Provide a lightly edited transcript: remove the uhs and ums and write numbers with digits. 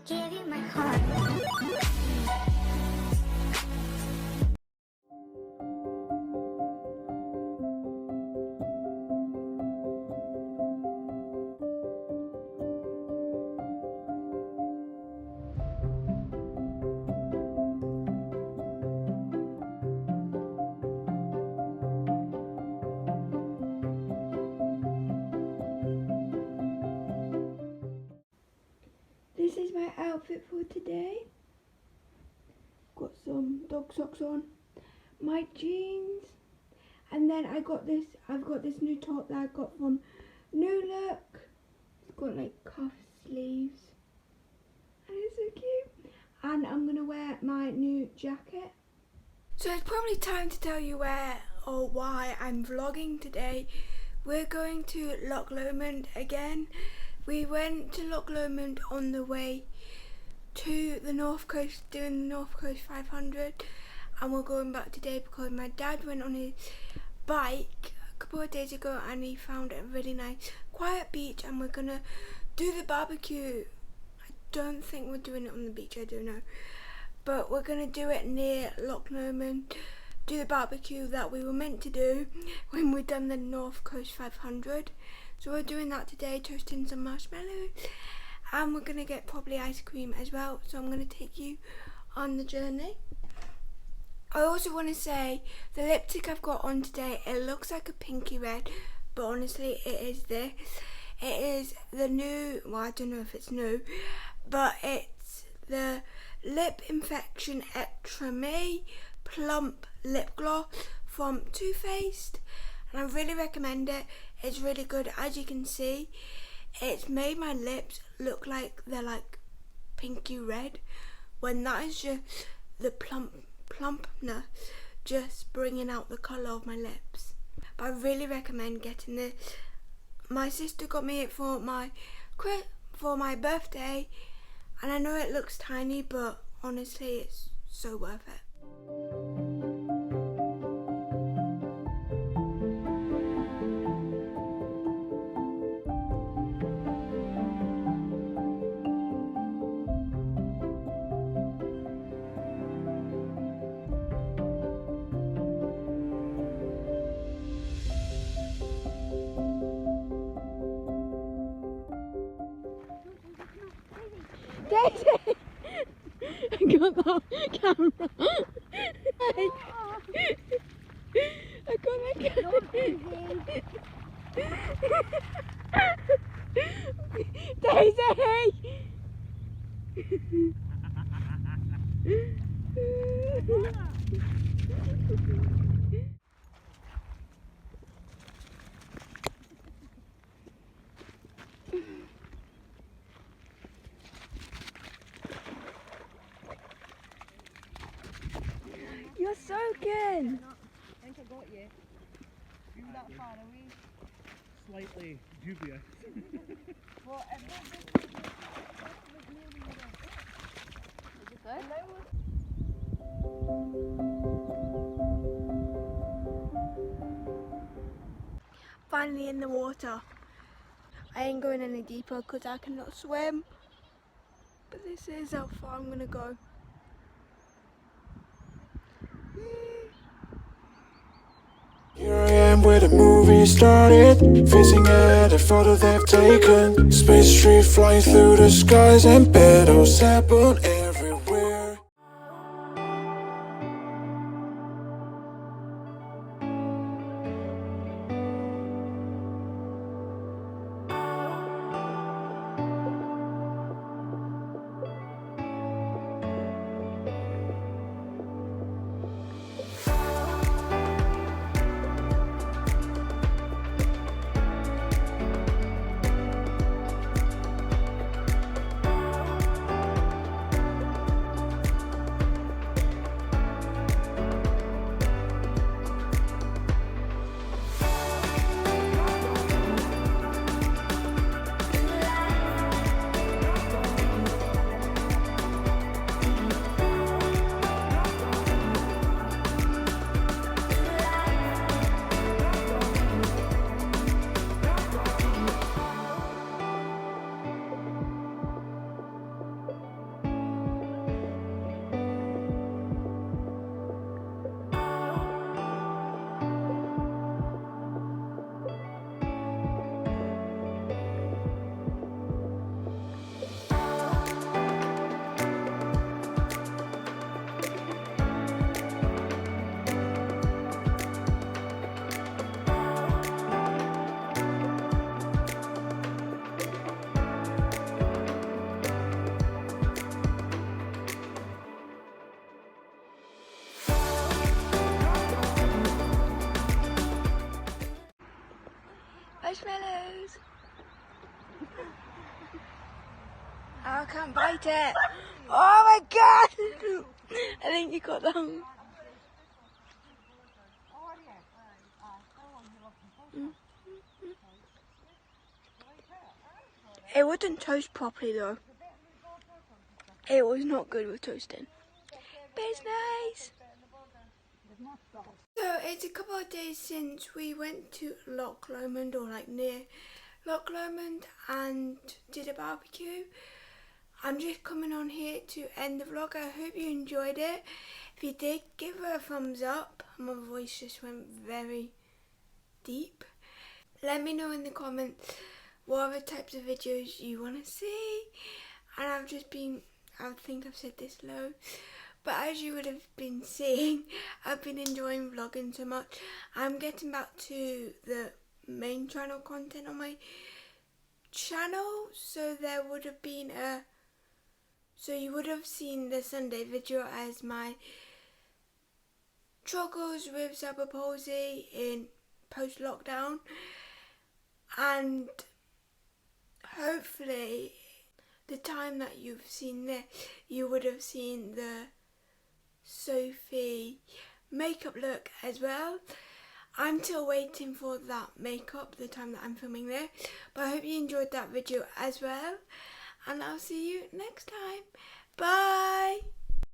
to give you my heart. This is my outfit for today. Got some dog socks on, my jeans, and then I've got this new top that I got from New Look. It's got like cuff sleeves and it's so cute. And I'm gonna wear my new jacket. So it's probably time to tell you where or why I'm vlogging today. We're going to Loch Lomond again. We went to Loch Lomond on the way to the North Coast, doing the North Coast 500, and we're going back today because my dad went on his bike a couple of days ago and he found a really nice quiet beach, and we're gonna do the barbecue. I don't think we're doing it on the beach, I don't know, but we're gonna do it near Loch Lomond, do the barbecue that we were meant to do when we'd done the North Coast 500. So we're doing that today, toasting some marshmallows, and we're going to get probably ice cream as well. So I'm going to take you on the journey. I also want to say the lipstick I've got on today, it looks like a pinky red, but honestly it is this. It is the new, well I don't know if it's new, but it's the Lip Infection Extra Me Plump Lip Gloss from Too Faced. And I really recommend it. It's really good. As you can see, it's made my lips look like they're like pinky red, when that is just the plumpness just bringing out the colour of my lips. But I really recommend getting this. My sister got me it for my birthday, and I know it looks tiny, but honestly it's so worth it. Daisy! I got that camera. Hey. I got my camera. Daisy! You're soaking! I think I got you. You were that far away. Slightly dubious. Well, it was nearly there. Is it good? Finally in the water. I ain't going any deeper because I cannot swim. But this is how far I'm gonna go. Here I am where the movie started, facing at a photo they've taken. Space tree flying through the skies and petals happen everywhere. can't bite it. Oh my god! I think you got that one. It wouldn't toast properly though. It was not good with toasting. But it's nice. So it's a couple of days since we went to Loch Lomond, or like near Loch Lomond, and did a barbecue. I'm just coming on here to end the vlog. I hope you enjoyed it. If you did, give it a thumbs up. My voice just went very deep. Let me know in the comments what other types of videos you want to see. And I think I've said this low, but as you would have been seeing, I've been enjoying vlogging so much. I'm getting back to the main channel content on my channel, so you would have seen the Sunday video as my struggles with cerebral palsy in post-lockdown, and hopefully the time that you've seen this, you would have seen the Sophie makeup look as well. I'm still waiting for that makeup the time that I'm filming this, but I hope you enjoyed that video as well, and I'll see you next time. Bye!